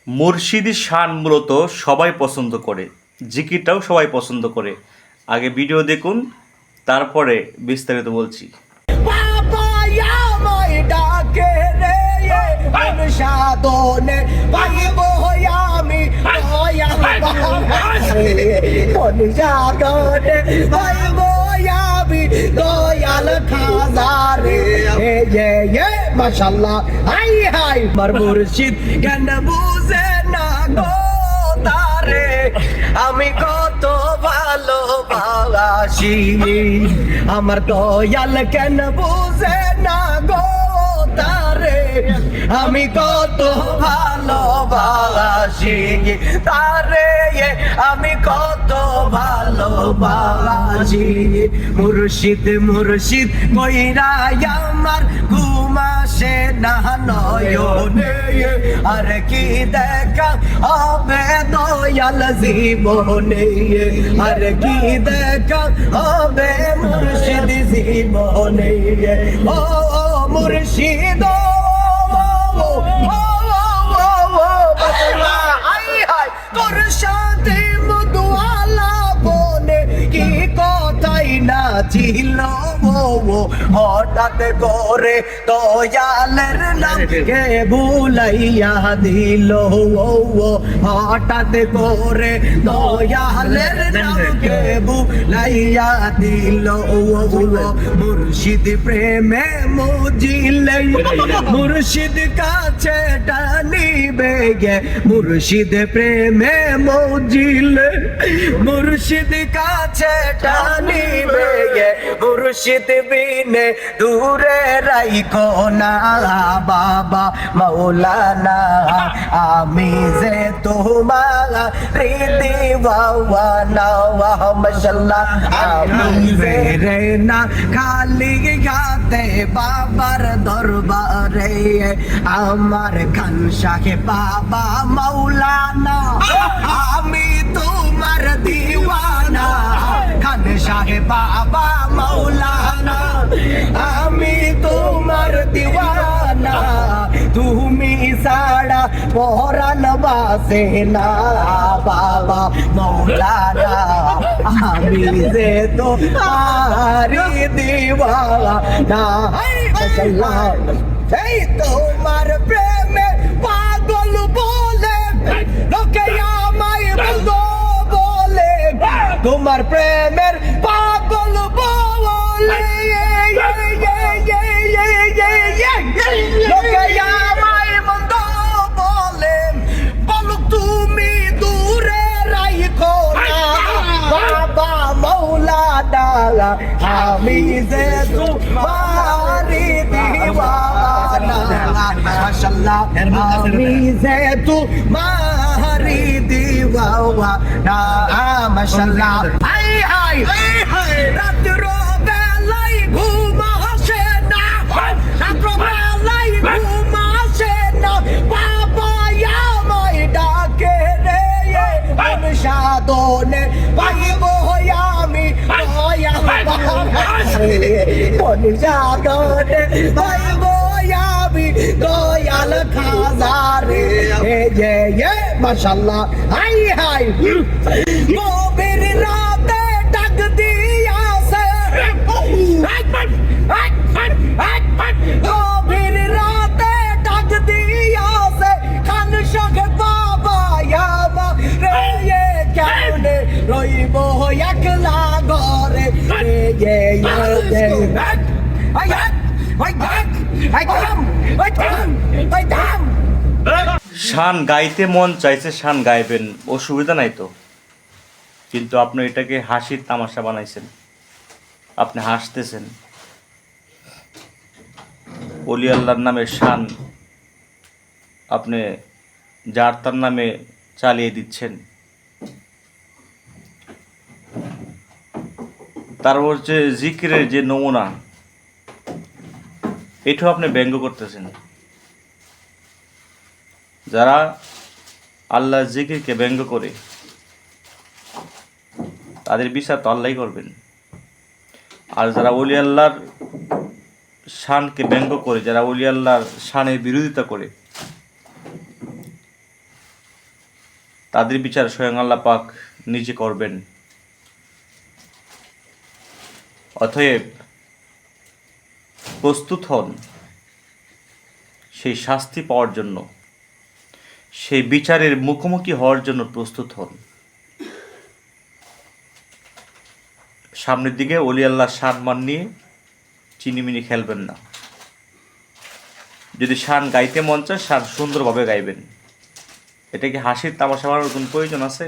মুর্শিদি শান মূলত সবাই পছন্দ করে, জিকিরটাও সবাই পছন্দ করে। আগে ভিডিও দেখুন, তারপরে বিস্তারিত বলছি। বাবা আমায় ডাকে রে মন সাধনে পাইব আমি দয়াল মন সাধনে পাইব আমি দয়াল খাজারে মাশাআল্লাহ হাই হাই মার মুর্শিদ কেন বুঝে না গো তারে আমি কত ভালোবাসি আমার দয়াল কেন বুঝে না গো তারে আমি কত ভালোবাসি তারে আমি কত ভালোবাসি মুর্শিদ মুর্শিদ কইরা আমার ঘুম আসে না নয়নে আর কি দেখা হবে দয়াল জীবনে আর কি দেখা হবে মুর্শিদ জীবনে ও মুর্শিদ তোর সাথে মধুয়ালা বনে কি কথাই না ছিল হঠাৎ করে দয়ালের নাম কে ভুলাইয়া দিল হঠাৎ করে দয়ালের নাম কে ভুলাইয়া দিল মুর্শিদ প্রেমে মজিলে মুর্শিদ কাছে টানিবে গে মুর্শিদ প্রেমে মজিলে মুর্শিদ কাছে টানিবে গে মুর্শিদ বিনে দূরে রাইখো না বাবা মাওলানা আমি যে তোমার দিওয়ানা মাশাআল্লাহ আমি যে রে না খালি গাতে বাবার দরবারে আমার খান শাহে বাবা মাওলানা আমি তোমার দিওয়ানা খান শাহে বাবা মাওলানা আমি তোমার দিওয়ানা তুমি সাড়া পরান বাসে না বাবা মাওলানা আমি যে তোমারি দিওয়ানা মাশাআল্লাহ এই তোমার প্রেমে পাগল বলে লোকে আমায় বন্ধ বলে তোমার প্রেমের পাগল বলে লোকে আমায় বন্ধ বলে বলো তুমি দূরে রাইখো না বাবা মাওলানা আমি যে তোমারি দিওয়ানা মাশাআল্লাহ আমি যে তোমারি দিওয়ানা মাশাআল্লাহ হাই হাই রাত্র বেলায় ঘুম আসে না রাত্র বেলায় ঘুম আসে না বাবা আমায় ডাকে রে মন সাধনে পাইব আমি দয়াল মন সাধনে পাইব আমি দয়াল খাজারে মাশাআল্লাহ হাই হাই গভীর রাতে ডাক দিয়াছে গভীর রাতে ডাক দিয়াছে খান শাহ বাবা রে কেমনে রইব একলা ঘরে শান গাইতে মন চাইছে, শান গাইবেন, অসুবিধা নাই তো। কিন্তু আপনি এটাকে হাসির তামাশা বানাইছেন, আপনি হাসতেছেন। ওলি আল্লাহর নামে শান আপনি যার তার নামে চালিয়ে দিচ্ছেন। তারপর যে জিকিরের যে নমুনা, এটাও আপনি ব্যঙ্গ করতেছেন। যারা আল্লাহ জিকিরকে ব্যঙ্গ করে তাদের বিচার তো আল্লাহই করবেন। আর যারা ওলি আল্লাহর শানকে ব্যঙ্গ করে, যারা ওলি আল্লাহর শানের বিরোধিতা করে, তাদের বিচার স্বয়ং আল্লাহ পাক নিজে করবেন। অতএব প্রস্তুত হন সেই শাস্তি পাওয়ার জন্য, সেই বিচারের মুখোমুখি হওয়ার জন্য প্রস্তুত হন। সামনের দিকে অলি আল্লাহর শান মান নিয়ে চিনিমিনি খেলবেন না। যদি শান গাইতে মন চায়, শান সুন্দরভাবে গাইবেন। এটা কি হাসির তামাশা বানানোর কোনো প্রয়োজন আছে?